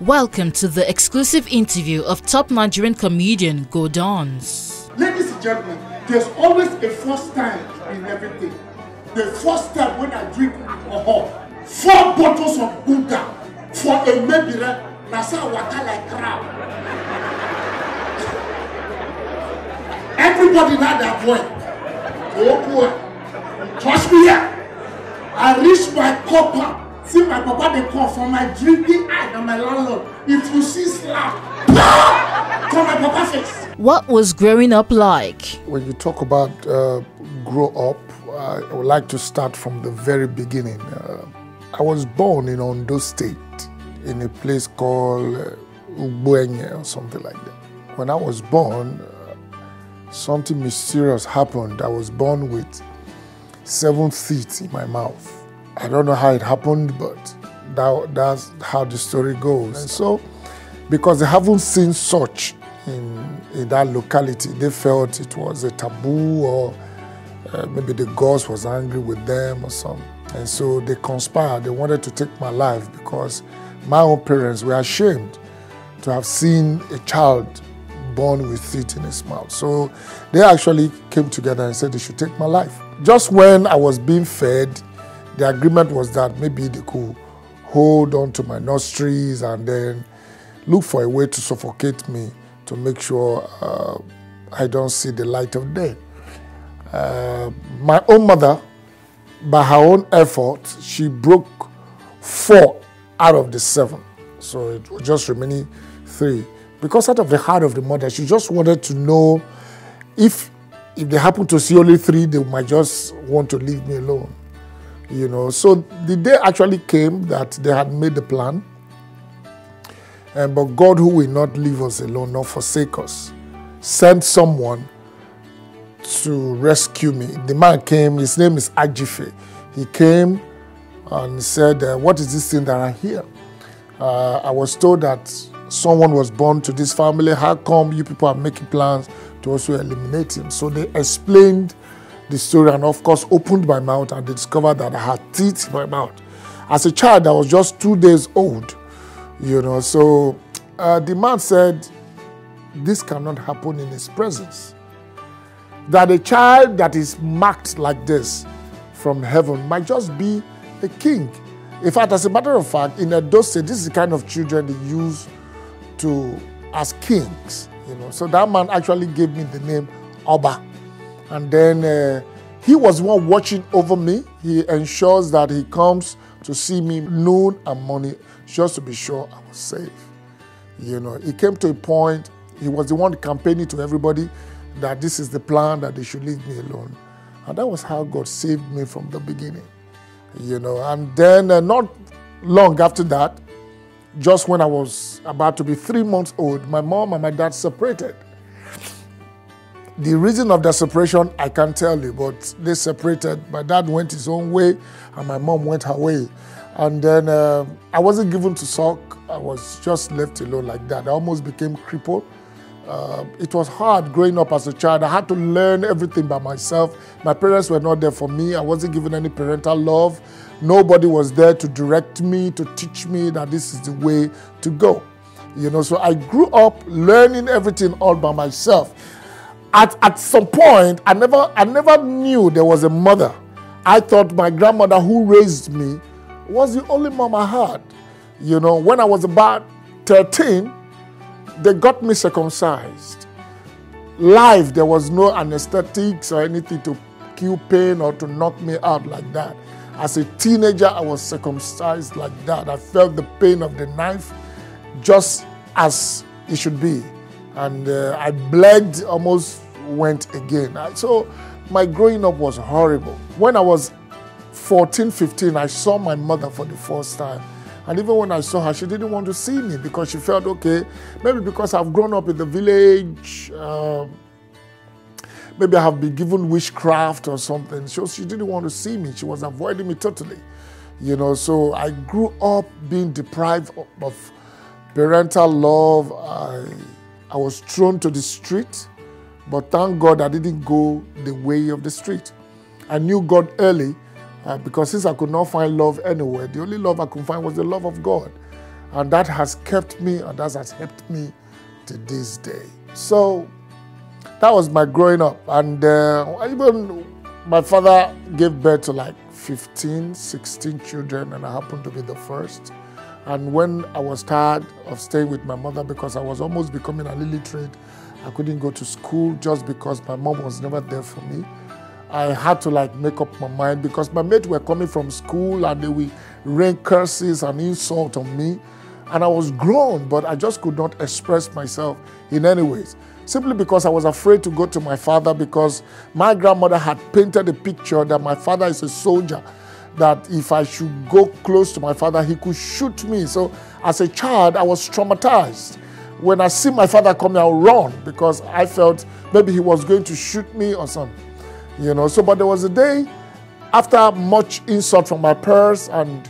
Welcome to the exclusive interview of top Nigerian comedian Godons. Ladies and gentlemen, there's always a first time in everything. The first time when I drink alcohol, 4 bottles of Buddha for a mebire, nasa waka like crab. Everybody now that boy. Oh boy, trust me here. I reach my copper. See my papa they call for my drinking eye and my landlord. If you see slap, come my papa face. What was growing up like? When you talk about grow up, I would like to start from the very beginning. I was born in Ondo State, in a place called Borne or something like that. When I was born, something mysterious happened. I was born with 7 teeth in my mouth. I don't know how it happened, but that's how the story goes. And so, because they haven't seen such in that locality, they felt it was a taboo, or maybe the gods was angry with them or something. And so they conspired. They wanted to take my life because my own parents were ashamed to have seen a child born with teeth in his mouth. So they actually came together and said they should take my life. Just when I was being fed, the agreement was that maybe they could hold on to my nostrils and then look for a way to suffocate me to make sure I don't see the light of day. My own mother, by her own effort, she broke 4 out of the 7. So it was just remaining 3. Because out of the heart of the mother, she just wanted to know if they happen to see only 3, they might just want to leave me alone. You know, so the day actually came that they had made the plan. But God, who will not leave us alone, nor forsake us, sent someone to rescue me. The man came, his name is Ajife. He came and said, what is this thing that I hear? I was told that someone was born to this family. How come you people are making plans to also eliminate him? So they explained the story and of course opened my mouth, and they discovered that I had teeth in my mouth. As a child, I was just 2 days old, you know. So the man said, this cannot happen in his presence. That a child that is marked like this from heaven might just be a king. In fact, as a matter of fact, in Edo State, this is the kind of children they use as kings, you know. So that man actually gave me the name Oba. And then he was one watching over me. He ensures that he comes to see me noon and morning just to be sure I was safe. You know, it came to a point, he was the one campaigning to everybody that this is the plan, that they should leave me alone. And that was how God saved me from the beginning. You know, and then not long after that, just when I was about to be 3 months old, my mom and my dad separated. The reason of their separation, I can't tell you, but they separated. My dad went his own way, and my mom went her way. And then I wasn't given to suck. I was just left alone like that. I almost became crippled. It was hard growing up as a child. I had to learn everything by myself. My parents were not there for me. I wasn't given any parental love. Nobody was there to direct me, to teach me that this is the way to go. You know, so I grew up learning everything all by myself. At some point, I never knew there was a mother. I thought my grandmother who raised me was the only mom I had. You know, when I was about 13, they got me circumcised. Live, there was no anesthetics or anything to kill pain or to knock me out like that. As a teenager, I was circumcised like that. I felt the pain of the knife just as it should be. And I bled, almost went again. So my growing up was horrible. When I was 14, 15, I saw my mother for the first time. And even when I saw her, she didn't want to see me because she felt, okay, maybe because I've grown up in the village, maybe I have been given witchcraft or something. So she didn't want to see me. She was avoiding me totally. You know, so I grew up being deprived of parental love. I was thrown to the street, but thank God I didn't go the way of the street. I knew God early because since I could not find love anywhere, the only love I could find was the love of God. And that has kept me, and that has helped me to this day. So that was my growing up. And even my father gave birth to like 15, 16 children, and I happened to be the first. And when I was tired of staying with my mother because I was almost becoming an illiterate, I couldn't go to school just because my mom was never there for me. I had to like make up my mind because my mates were coming from school and they would rain curses and insult on me. And I was grown, but I just could not express myself in any ways. Simply because I was afraid to go to my father because my grandmother had painted a picture that my father is a soldier, that if I should go close to my father, he could shoot me. So as a child, I was traumatized. When I see my father coming, I'll run because I felt maybe he was going to shoot me or something. You know, so but there was a day after much insult from my parents and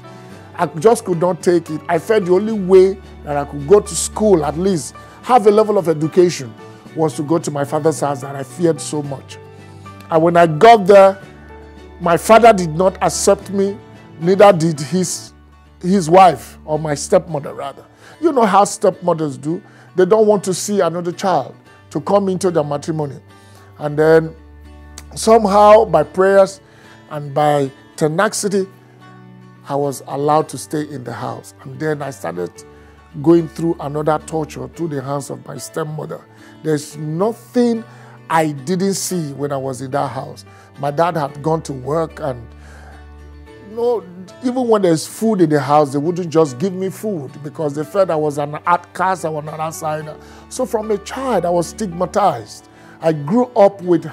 I just could not take it. I felt the only way that I could go to school, at least have a level of education, was to go to my father's house that I feared so much. And when I got there, my father did not accept me, neither did his wife, or my stepmother rather. You know how stepmothers do. They don't want to see another child to come into their matrimony. And then somehow by prayers and by tenacity, I was allowed to stay in the house. And then I started going through another torture through the hands of my stepmother. There's nothing I didn't see when I was in that house. My dad had gone to work and even when there's food in the house, they wouldn't just give me food because they felt I was an outcast, I was an outsider. So from a child, I was stigmatized. I grew up with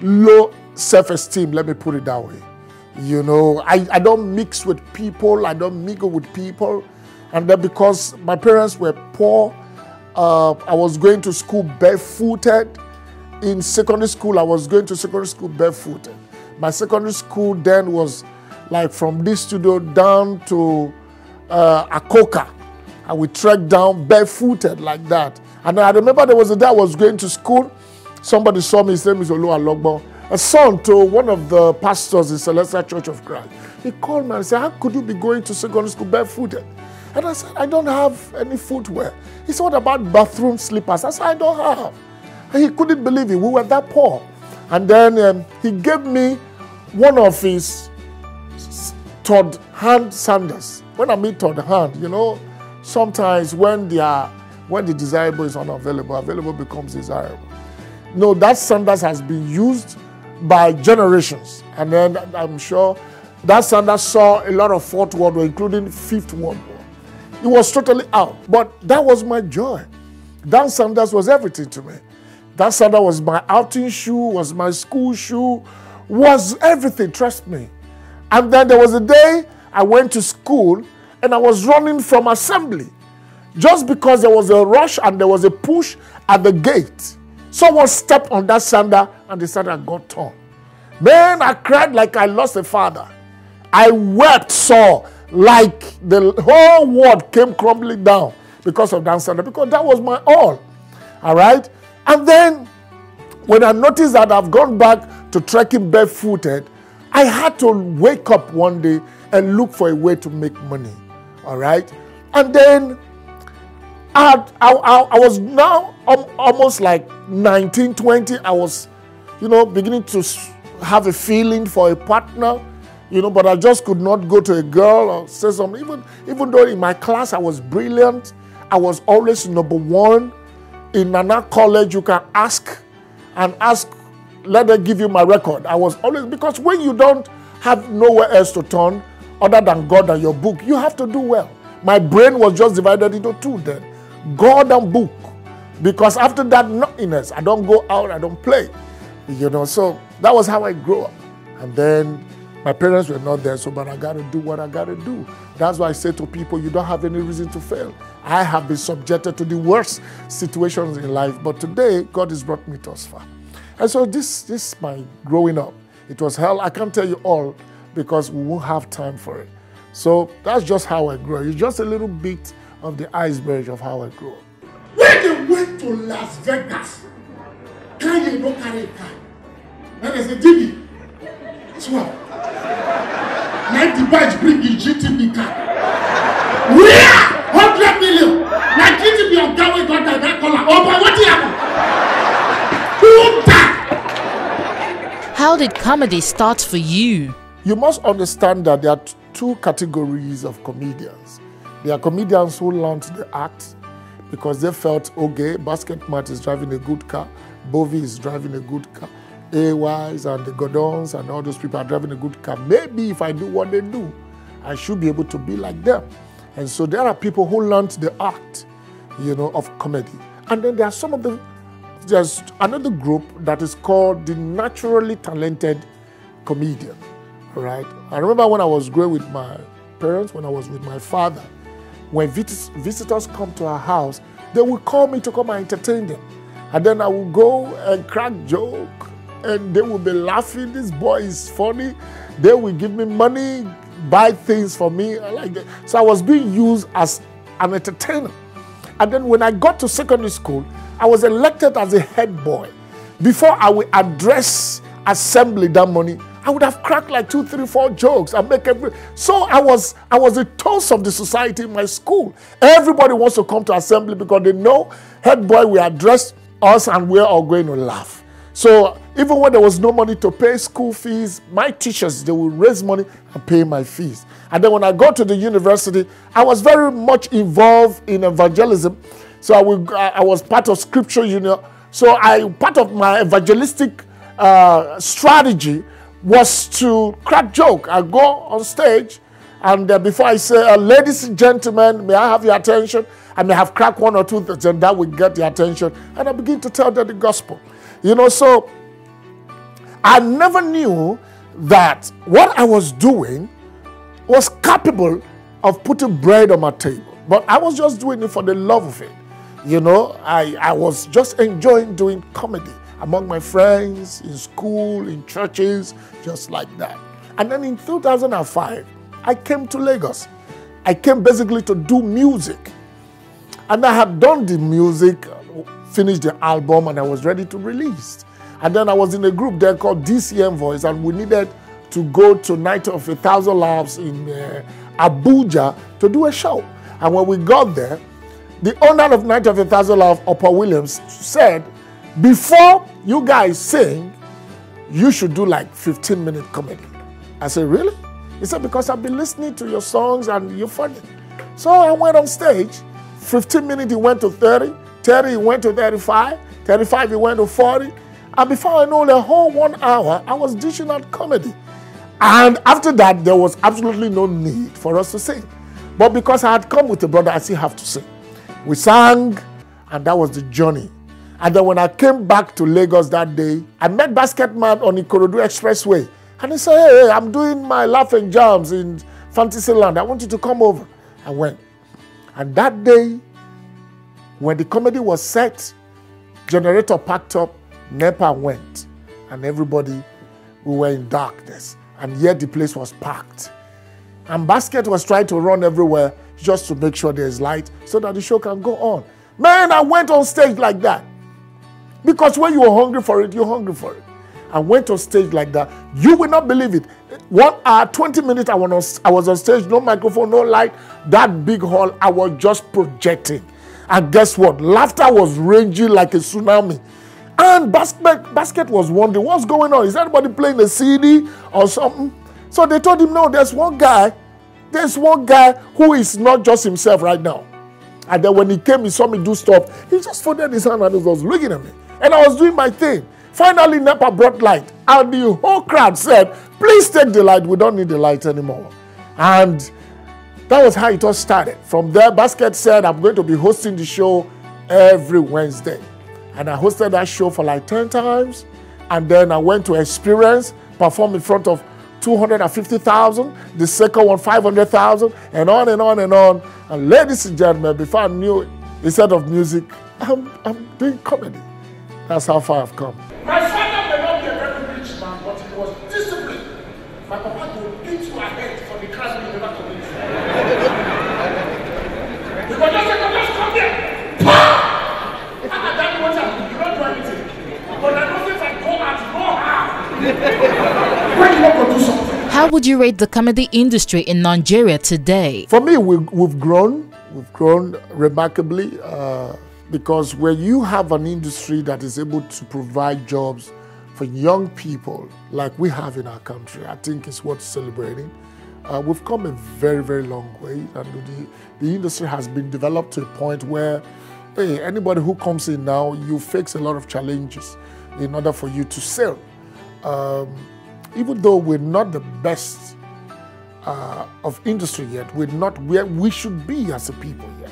low self-esteem, let me put it that way. You know, I don't mix with people, I don't mingle with people. And then because my parents were poor, I was going to school barefooted. In secondary school, I was going to secondary school barefooted. My secondary school then was like from this studio down to Akoka. I would trek down barefooted like that. And I remember there was a day I was going to school. Somebody saw me, his name is Olu Alogbo, a son to one of the pastors in Celestial Church of Christ. He called me and said, how could you be going to secondary school barefooted? And I said, I don't have any footwear. He said, what about bathroom slippers? I said, I don't have. And he couldn't believe it. We were that poor. And then he gave me one of his third hand sandals. When I mean third hand, you know, sometimes when the desirable is unavailable, available becomes desirable. No, that sandals has been used by generations. And then I'm sure that sandal saw a lot of Fourth World War, including Fifth World War. It was totally out. But that was my joy. That sandals was everything to me. That sandal was my outing shoe, was my school shoe, was everything, trust me. And then there was a day I went to school and I was running from assembly. Just because there was a rush and there was a push at the gate. Someone stepped on that sandal and the sandal got torn. Man, I cried like I lost a father. I wept sore like the whole world came crumbling down because of that sandal, because that was my all. All right? And then when I noticed that I've gone back to trekking barefooted, I had to wake up one day and look for a way to make money. All right? And then I was now almost like 19, 20. I was, beginning to have a feeling for a partner, but I just could not go to a girl or say something. Even though in my class I was brilliant, I was always number one. In Nana College, you can ask, let them give you my record. I was always, because when you don't have nowhere else to turn other than God and your book, you have to do well. My brain was just divided into two then. God and book. Because after that nothingness, I don't go out, I don't play. So that was how I grew up. And then my parents were not there, but I got to do what I got to do. That's why I say to people, you don't have any reason to fail. I have been subjected to the worst situations in life, but today, God has brought me thus far. And so this is my growing up. It was hell. I can't tell you all because we won't have time for it. So that's just how I grew up. It's just a little bit of the iceberg of how I grew up. When they went to Las Vegas, Kanye no carry a car. And they said, Diddy, swap. Let the badge bring the GTV car. Where? 100 million. Now, did you be got that color? Oh, but what happened? Who died? How did comedy start for you? You must understand that there are two categories of comedians. There are comedians who learned the act because they felt, okay, Basketmat is driving a good car, Bovi is driving a good car, AYs and the Godons and all those people are driving a good car. Maybe if I do what they do, I should be able to be like them. And so there are people who learned the art, you know, of comedy. And then there are some of the, there's another group that is called the naturally talented comedian, right? I remember when I was growing with my parents, when I was with my father, when visitors come to our house, they will call me to come and entertain them. And then I will go and crack joke, and they will be laughing, this boy is funny. They will give me money, buy things for me. I like that. So I was being used as an entertainer. And then when I got to secondary school, I was elected as a head boy. Before I would address assembly that morning, I would have cracked like 2, 3, 4 jokes and make every. So I was the toast of the society in my school. Everybody wants to come to assembly because they know head boy will address us and we're all going to laugh. So even when there was no money to pay school fees, my teachers, they would raise money and pay my fees. And then when I got to the university, I was very much involved in evangelism. So I was part of Scripture Union. So part of my evangelistic strategy was to crack joke. I go on stage, and before I say, ladies and gentlemen, may I have your attention? I may have cracked 1 or 2 things, and that will get the attention. And I begin to tell them the gospel. You know, so I never knew that what I was doing was capable of putting bread on my table. But I was just doing it for the love of it. You know, I was just enjoying doing comedy among my friends, in school, in churches, just like that. And then in 2005, I came to Lagos. I came basically to do music. And I had done the music, finished the album, and I was ready to release. And then I was in a group there called DCM Voice, and we needed to go to Night of 1,000 Laughs in Abuja to do a show. And when we got there, the owner of Night of 1,000 Laughs, Upper Williams, said, before you guys sing, you should do like 15-minute comedy. I said, really? He said, because I've been listening to your songs and you're funny. So I went on stage. 15 minutes, he went to 30. 30, he went to 35. 35, he went to 40. And before I know, the whole 1 hour, I was dishing out comedy. And after that, there was absolutely no need for us to sing. But because I had come with a brother, I still have to sing. We sang, and that was the journey. And then when I came back to Lagos that day, I met Basketmat on the Ikorodu Expressway. And he said, hey, I'm doing my laughing jams in Fantasyland. I want you to come over. I went. And that day, when the comedy was set, generator packed up, NEPA went. And everybody, we were in darkness. And yet the place was packed. And Basket was trying to run everywhere just to make sure there's light so that the show can go on. Man, I went on stage like that. Because when you are hungry for it, you're hungry for it. I went on stage like that. You will not believe it. 1 hour, 20 minutes, I was on stage, no microphone, no light. That big hall, I was just projecting. And guess what? Laughter was raging like a tsunami. And Basket was wondering, what's going on? Is anybody playing a CD or something? So they told him, no, there's one guy who is not just himself right now. And then when he came, he saw me do stuff. He just folded his hand and he was looking at me. And I was doing my thing. Finally, NEPA brought light. And the whole crowd said, please take the light. We don't need the light anymore. And that was how it all started. From there, Basket said, I'm going to be hosting the show every Wednesday. And I hosted that show for like 10 times. And then I went to Experience, performed in front of 250,000, the second one 500,000, and on and on and on. And ladies and gentlemen, before I knew it, instead of music, I'm doing comedy. That's how far I've come. My father may not be a very rich man, but he was disciplined. My papa would beat you ahead for the crime you never committed. He would just say, just come here. At that point, you don't do anything. But I know if I go out, no harm. When you want to do something. How How would you rate the comedy industry in Nigeria today? For me, we've grown remarkably because when you have an industry that is able to provide jobs for young people like we have in our country, I think it's worth celebrating. We've come a very, very long way, and the industry has been developed to a point where, hey, anybody who comes in now, you face a lot of challenges in order for you to sell. Even though we're not the best of industry yet, we're not where we should be as a people yet,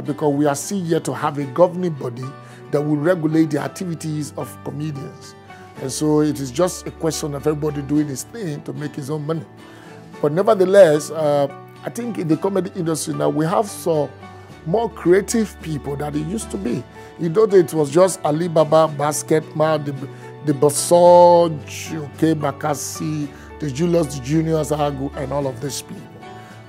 because we are still yet to have a governing body that will regulate the activities of comedians. And so it is just a question of everybody doing his thing to make his own money. But nevertheless, I think in the comedy industry now, we have some more creative people than it used to be. You know, it was just Alibaba, Basketman, the Basoj, okay, Bakassi, the Julius, the Juniors, Agu, and all of these people.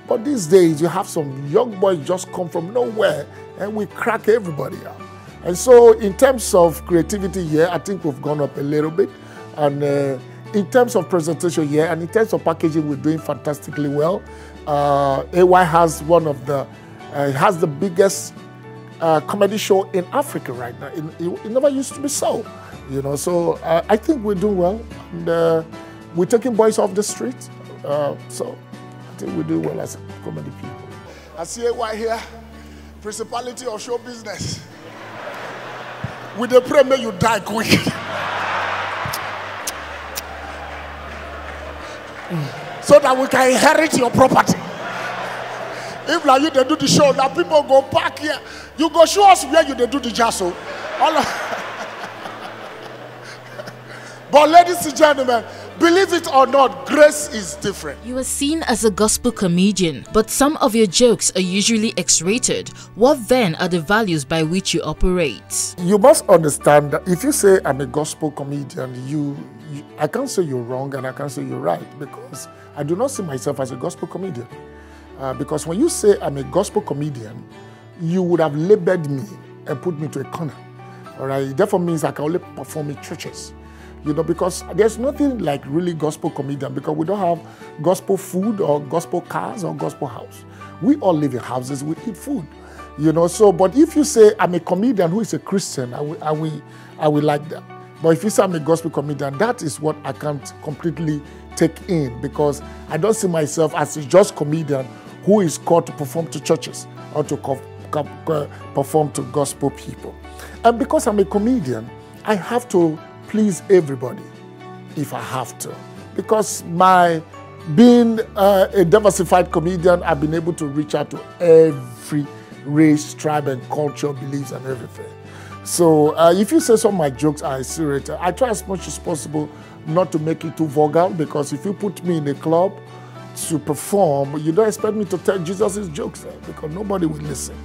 But these days, you have some young boys just come from nowhere, and we crack everybody out. And so in terms of creativity here, I think we've gone up a little bit. And in terms of presentation here, and in terms of packaging, we're doing fantastically well. AY has one of the, has the biggest comedy show in Africa right now. It never used to be so, you know. So I think we're doing well. And we're taking boys off the street. So I think we do well as comedy people. I see AY here, principality of show business. With the pray, may you die quick. So that we can inherit your property. If like you they do the show, that people go back here, you go show us where you they do the jasso. But ladies and gentlemen, believe it or not, grace is different. You are seen as a gospel comedian, but some of your jokes are usually X-rated. What then are the values by which you operate? You must understand that if you say I'm a gospel comedian, I can't say you're wrong and I can't say you're right, because I do not see myself as a gospel comedian. Because when you say I'm a gospel comedian, you would have labeled me and put me to a corner. All right? It therefore means I can only perform in churches. You know, because there's nothing like really gospel comedian, because we don't have gospel food or gospel cars or gospel house. We all live in houses, we eat food. You know, so, but if you say I'm a comedian who is a Christian, I will like that. But if you say I'm a gospel comedian, that is what I can't completely take in, because I don't see myself as a just comedian who is called to perform to churches or to perform to gospel people. And because I'm a comedian, I have to please everybody if I have to. Because my being a diversified comedian, I've been able to reach out to every race, tribe, and culture, beliefs, and everything. So if you say some of my jokes are serious, I try as much as possible not to make it too vulgar, because if you put me in a club to perform, you don't expect me to tell Jesus' jokes there, because nobody will listen.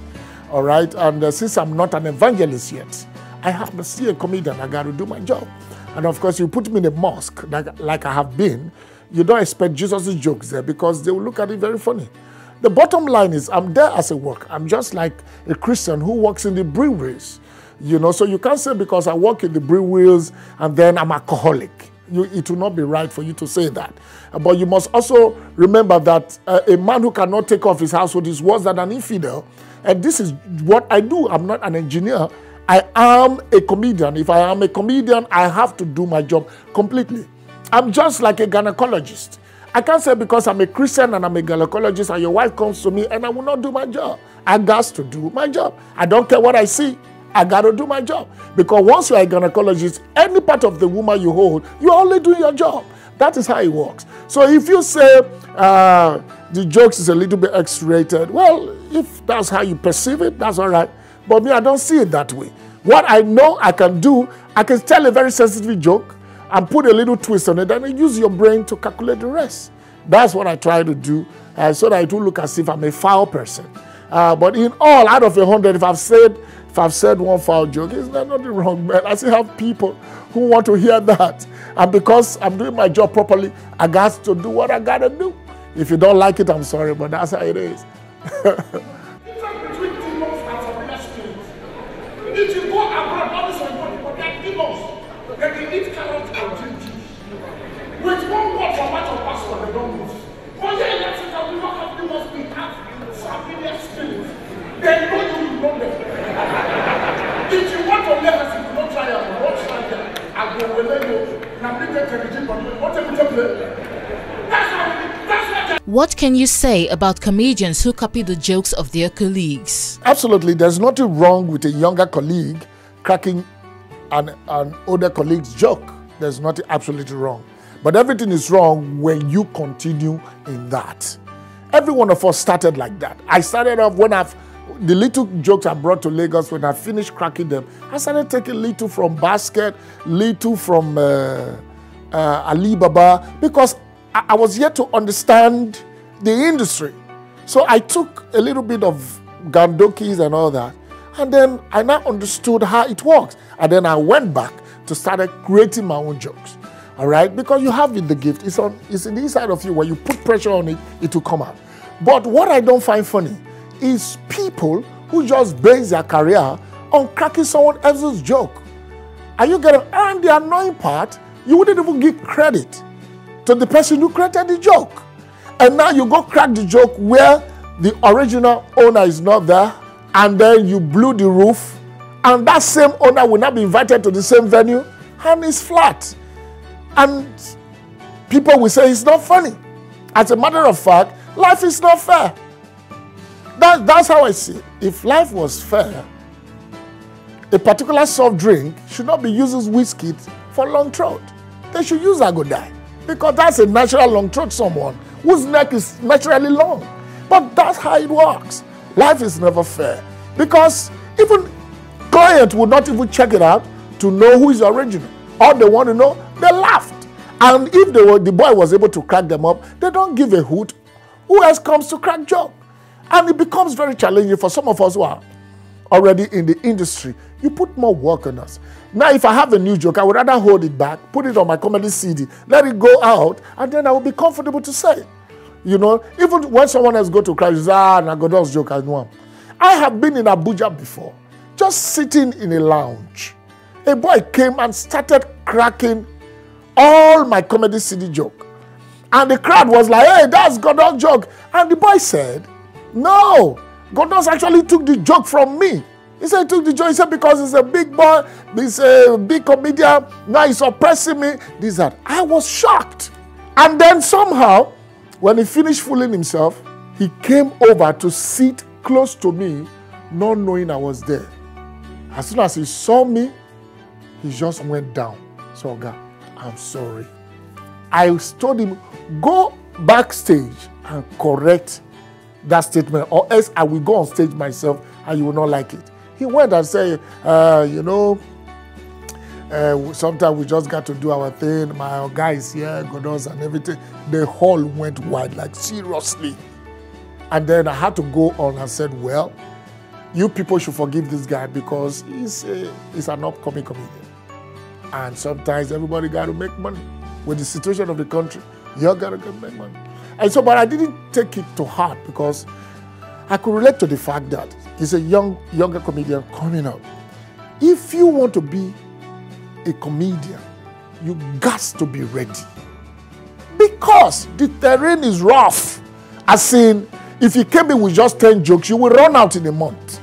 All right? And since I'm not an evangelist yet, I have to see a comedian, I got to do my job. And of course, you put me in a mosque, like I have been, you don't expect Jesus' jokes there, because they will look at it very funny. The bottom line is, I'm there as a work. I'm just like a Christian who works in the breweries. You know, so you can't say because I work in the breweries and then I'm alcoholic. It will not be right for you to say that. But you must also remember that a man who cannot take off his household is worse than an infidel. And this is what I do. I'm not an engineer. I am a comedian. If I am a comedian, I have to do my job completely. I'm just like a gynecologist. I can't say because I'm a Christian and I'm a gynecologist and your wife comes to me and I will not do my job. I got to do my job. I don't care what I see. I got to do my job. Because once you're a gynecologist, any part of the woman you hold, you're only doing your job. That is how it works. So if you say the jokes is a little bit X-rated, well, if that's how you perceive it, that's all right. But me, I don't see it that way. What I know I can do, I can tell a very sensitive joke and put a little twist on it, and use your brain to calculate the rest. That's what I try to do, so that it will look as if I'm a foul person. But in all, out of 100, if I've said one foul joke, is there nothing wrong, man? I still have people who want to hear that. And because I'm doing my job properly, I got to do what I got to do. If you don't like it, I'm sorry, but that's how it is. If you go abroad, all this one, but they are demons. They can eat carrots and drink juice. With one word from out of passport, they don't What can you say about comedians who copy the jokes of their colleagues? Absolutely, there's nothing wrong with a younger colleague cracking an older colleague's joke. There's nothing absolutely wrong. But everything is wrong when you continue in that. Every one of us started like that. I started off when the little jokes I brought to Lagos, when I finished cracking them, I started taking little from Basket, little from Alibaba, because I was yet to understand the industry. So I took a little bit of Gandokis and all that, and then I now understood how it works. And then I went back to start creating my own jokes. All right? Because you have the gift. It's in the inside of you. When you put pressure on it, it will come out. But what I don't find funny is people who just base their career on cracking someone else's joke. Are you getting? And the annoying part, you wouldn't even give credit to the person who created the joke. And now you go crack the joke where the original owner is not there, and then you blew the roof, and that same owner will not be invited to the same venue, and it's flat. And people will say it's not funny. As a matter of fact, life is not fair. That's how I see it. If life was fair, a particular soft drink should not be used as whiskey for long throat. They should use Agodai, because that's a natural long throat someone whose neck is naturally long. But that's how it works. Life is never fair, because even clients would not even check it out to know who is the original. All they want to know, they laughed. And if the boy was able to crack them up, they don't give a hoot who else comes to crack joke. And it becomes very challenging for some of us who are already in the industry. You put more work on us. Now, if I have a new joke, I would rather hold it back, put it on my comedy CD, let it go out, and then I will be comfortable to say it. You know, even when someone else go to crack, you say, Nagodo's joke, I know him. I have been in Abuja before, just sitting in a lounge. A boy came and started cracking all my comedy CD joke. And the crowd was like, hey, that's Godon's joke. And the boy said, no, Godon's actually took the joke from me. He said he took the joke. He said because he's a big boy, he's a big comedian, now he's oppressing me, this, that. I was shocked. And then somehow, when he finished fooling himself, he came over to sit close to me, not knowing I was there. As soon as he saw me, he just went down. So, God, I'm sorry. I told him, go backstage and correct that statement, or else I will go on stage myself and you will not like it. He went and said, sometimes we just got to do our thing. My guy is here, Godon's and everything. The hall went wide, like seriously. And then I had to go on and said, well, you people should forgive this guy because he's an upcoming comedian. And sometimes everybody got to make money. With the situation of the country, you got to make money. And so, but I didn't take it to heart because I could relate to the fact that he's a younger comedian coming up. If you want to be a comedian, you got to be ready. Because the terrain is rough. As in, if you came in with just 10 jokes, you will run out in a month.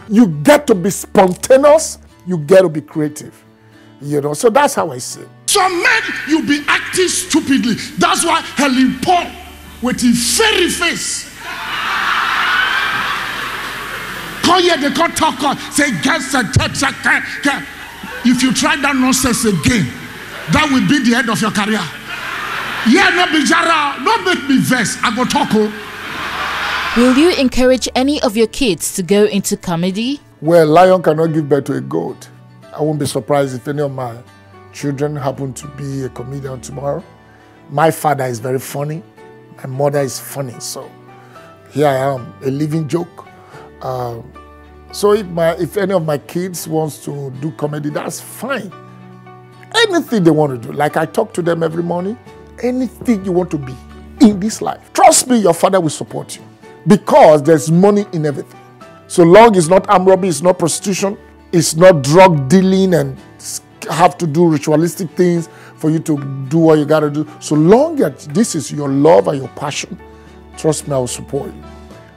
You get to be spontaneous, you get to be creative. You know, so that's how I see it. Some men, you be acting stupidly. That's why Helen Paul, with his very face, come here, they can't talk, say, if you try that nonsense again, that will be the end of your career. Yeah, no be jara, don't make me vex, I go talk. Will you encourage any of your kids to go into comedy? Well, lion cannot give birth to a goat. I won't be surprised if any of my children happen to be a comedian tomorrow. My father is very funny. My mother is funny. So here I am, a living joke. So if any of my kids wants to do comedy, that's fine. Anything they want to do. Like I talk to them every morning. Anything you want to be in this life. Trust me, your father will support you. Because there's money in everything. So long it's not armed robbery, it's not prostitution, it's not drug dealing and have to do ritualistic things for you to do what you got to do. So long as this is your love and your passion, trust me, I will support you.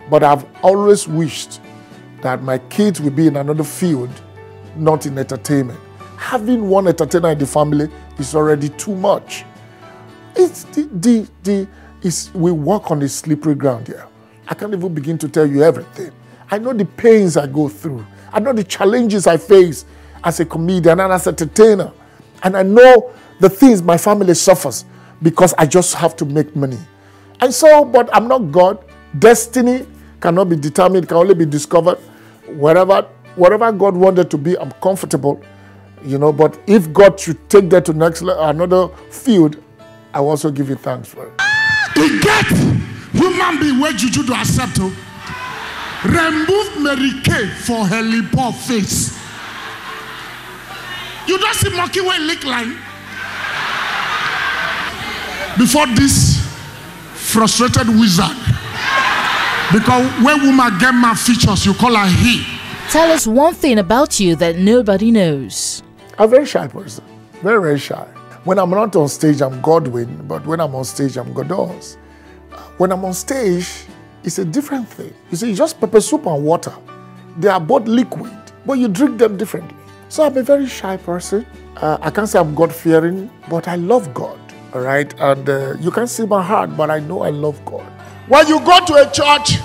But I've always wished that my kids will be in another field, not in entertainment. Having one entertainer in the family is already too much. It's we walk on a slippery ground here. I can't even begin to tell you everything. I know the pains I go through. I know the challenges I face as a comedian and as an entertainer. And I know the things my family suffers because I just have to make money. And so, but I'm not God. Destiny cannot be determined, can only be discovered. Whatever God wanted to be, I'm comfortable, but if God should take that to next level, another field, I will also give you thanks for it. To get human being where juju to accept to remove Mary Kay for her lipo face. You don't see monkey way lick line before this frustrated wizard. Because when woman get my features, you call her he. Tell us one thing about you that nobody knows. I'm a very shy person. Very, very shy. When I'm not on stage, I'm Godwin, but when I'm on stage, I'm Godons. When I'm on stage, it's a different thing. You see, it's just pepper soup and water. They are both liquid, but you drink them differently. So I'm a very shy person. I can't say I'm God-fearing, but I love God, all right? And you can't see my heart, but I know I love God. When you go to a church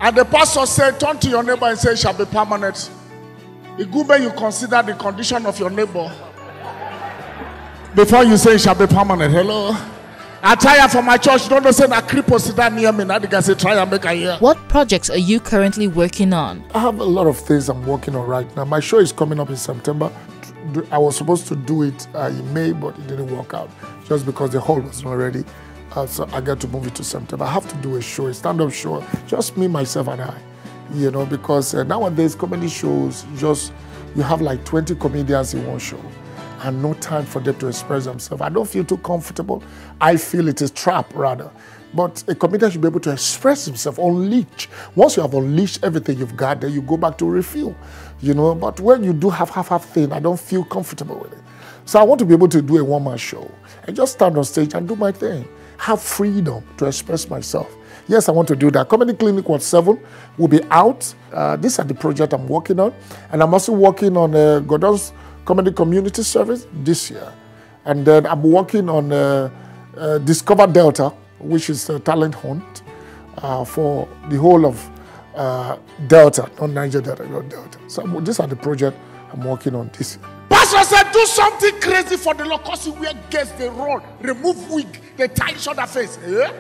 and the pastor says, turn to your neighbor and say, it shall be permanent. It good when you consider the condition of your neighbor before you say it shall be permanent. Hello? I tire for my church. Don't say that cripple sit down near me. Now they can say, try and make a year. What projects are you currently working on? I have a lot of things I'm working on right now. My show is coming up in September. I was supposed to do it in May, but it didn't work out just because the hall was not ready. So I got to move it to September. I have to do a show, a stand-up show, just me, myself, and I. Because nowadays comedy shows, you have like 20 comedians in one show and no time for them to express themselves. I don't feel too comfortable. I feel it is a trap, rather. But a comedian should be able to express himself, unleash. Once you have unleashed everything you've got, then you go back to refill. But when you do have half thing, I don't feel comfortable with it. So I want to be able to do a one-man show and just stand on stage and do my thing. Have freedom to express myself. Yes, I want to do that. Comedy Clinic 7 will be out. These are the projects I'm working on. And I'm also working on Godon's Comedy Community Service this year. And then I'm working on Discover Delta, which is a talent hunt for the whole of Delta, not Niger Delta, not Delta. So these are the projects I'm working on this year. Pastor said, do something crazy for the Lord, because you wear guests, they run, remove wig, they tie each other face. Eh?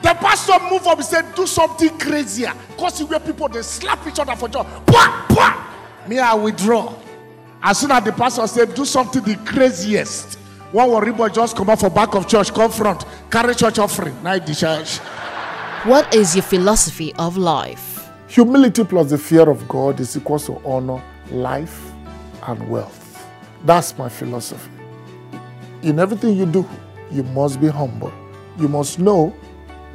The pastor moved up and said, do something crazier, because you wear people, they slap each other for joy. Pwah, pwah. Me, I withdraw. As soon as the pastor said, do something the craziest, one worry boy just come out for back of church, come front, carry church offering, night the church. What is your philosophy of life? Humility plus the fear of God is equal to honor, life, and wealth. That's my philosophy. In everything you do, you must be humble. You must know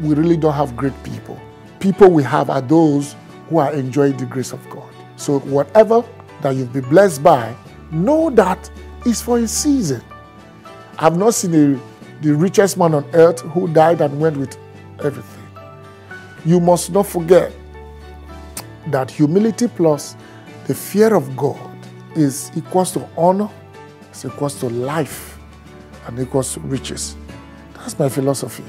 we really don't have great people. People we have are those who are enjoying the grace of God. So whatever that you've been blessed by, know that it's for a season. I've not seen the richest man on earth who died and went with everything. You must not forget that humility plus the fear of God is equals to honor, it's equals to life, and equals to riches. That's my philosophy.